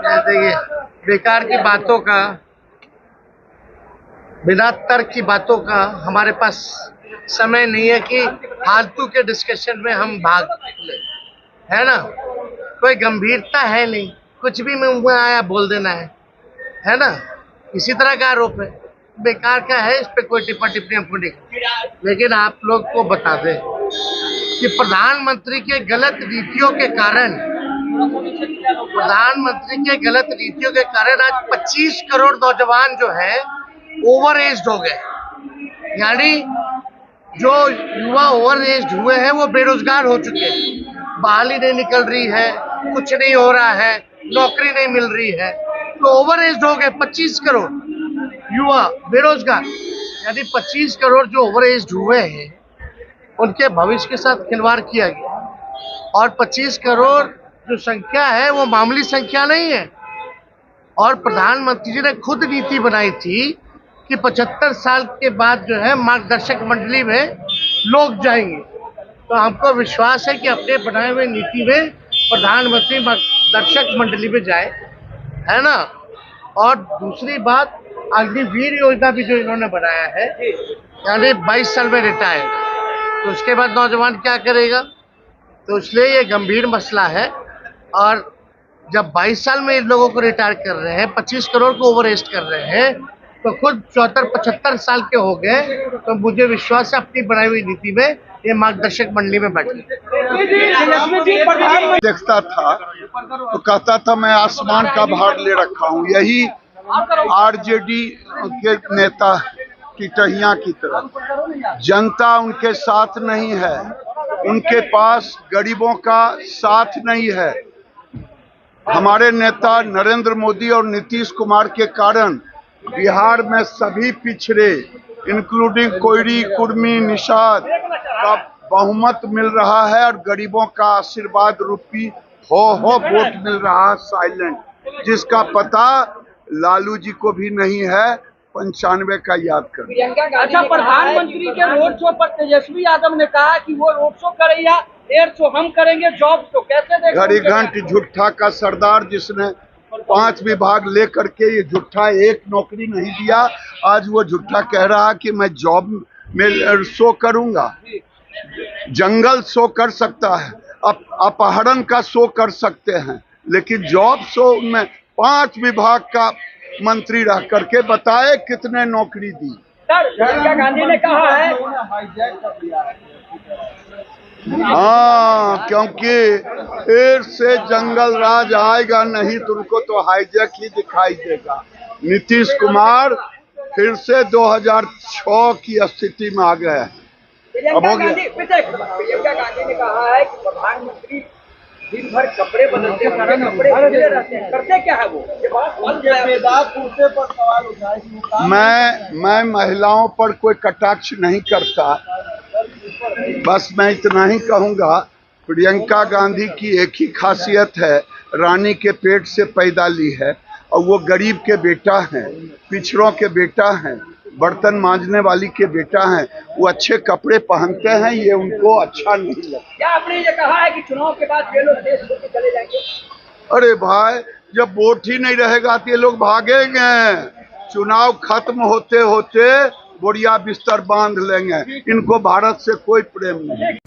कहते हैं बेकार की बातों का, बिना तर्क की बातों का हमारे पास समय नहीं है कि फालतू के डिस्कशन में हम भाग ले, है ना। कोई गंभीरता है नहीं, कुछ भी मुंह में आया बोल देना है ना। इसी तरह का आरोप है, बेकार का है, इस पे कोई टिप्पणी हमको नहीं। लेकिन आप लोग को बता दें कि प्रधानमंत्री के गलत नीतियों के कारण आज 25 करोड़ नौजवान जो है ओवर एज्ड हो गए। यानी जो युवा ओवर एज्ड हुए हैं वो बेरोजगार हो चुके हैं, बहाली नहीं निकल रही है, कुछ नहीं हो रहा है, नौकरी नहीं मिल रही है, तो ओवर एज्ड हो गए 25 करोड़ युवा बेरोजगार। यानी 25 करोड़ जो ओवर एज्ड हुए हैं उनके भविष्य के साथ खिलवाड़ किया गया। और 25 करोड़ जो संख्या है वो मामूली संख्या नहीं है। और प्रधानमंत्री जी ने खुद नीति बनाई थी कि 75 साल के बाद जो है मार्गदर्शक मंडली में लोग जाएंगे। तो हमको विश्वास है कि अपने बनाए हुए नीति में प्रधानमंत्री मार्गदर्शक मंडली में जाए, है ना। और दूसरी बात, अग्निवीर योजना भी जो इन्होंने बनाया है, यानी 22 साल में रिटायर, तो उसके बाद नौजवान क्या करेगा। तो इसलिए ये गंभीर मसला है। और जब 22 साल में इन लोगों को रिटायर कर रहे हैं, 25 करोड़ को ओवर एज्ड कर रहे हैं, तो खुद 74-75 साल के हो गए, तो मुझे विश्वास है अपनी बनाई हुई नीति में ये मार्गदर्शक मंडली में बैठे। देखता था तो कहता था मैं आसमान का भार ले रखा हूँ। यही आरजेडी के नेता टिटहिया की तरह, जनता उनके साथ नहीं है, उनके पास गरीबों का साथ नहीं है। हमारे नेता नरेंद्र मोदी और नीतीश कुमार के कारण बिहार में सभी पिछड़े इंक्लूडिंग कोयरी, कुर्मी, निषाद का बहुमत मिल रहा है और गरीबों का आशीर्वाद रूपी हो वोट मिल रहा है साइलेंट, जिसका पता लालू जी को भी नहीं है। 95 का याद कर। अच्छा, प्रधानमंत्री के रोड शो पर तेजस्वी यादव ने कहा कि वो रोड शो करेगा, एयर शो हम करेंगे, जॉब शो कैसे देखेंगे? घड़ी घंट झूठा का सरदार, जिसने 5 विभाग लेकर के ये झूठा एक नौकरी नहीं दिया, आज वो झूठा कह रहा कि मैं जॉब में शो करूंगा। जंगल शो कर सकता है, अपहरण का शो कर सकते हैं, लेकिन जॉब शो में 5 विभाग का मंत्री रह करके बताए कितने नौकरी दी। सर, प्रियंका गांधी ने कहा है हाँ, क्योंकि फिर से जंगल राज आएगा, नहीं तो उनको तो हाईजैक ही दिखाई देगा। नीतीश कुमार फिर से 2006 की स्थिति में आ गए। प्रियंका गांधी ने कहा है कि प्रधानमंत्री दिन भर कपड़े बदलते रहते हैं, करते क्या है वो? मैं महिलाओं पर कोई कटाक्ष नहीं करता, बस मैं इतना ही कहूंगा, प्रियंका गांधी की एक ही खासियत है, रानी के पेट से पैदा ली है और वो गरीब के बेटा हैं, पिछड़ों के बेटा हैं, बर्तन मांजने वाली के बेटा हैं। वो अच्छे कपड़े पहनते हैं, ये उनको अच्छा नहीं लगता। क्या आपने ये कहा है कि चुनाव के बाद ये लोग देश छोड़ के चले जाएंगे? अरे भाई, जब वोट ही नहीं रहेगा तो ये लोग भागेंगे। चुनाव खत्म होते होते बोरिया बिस्तर बांध लेंगे। इनको भारत से कोई प्रेम नहीं।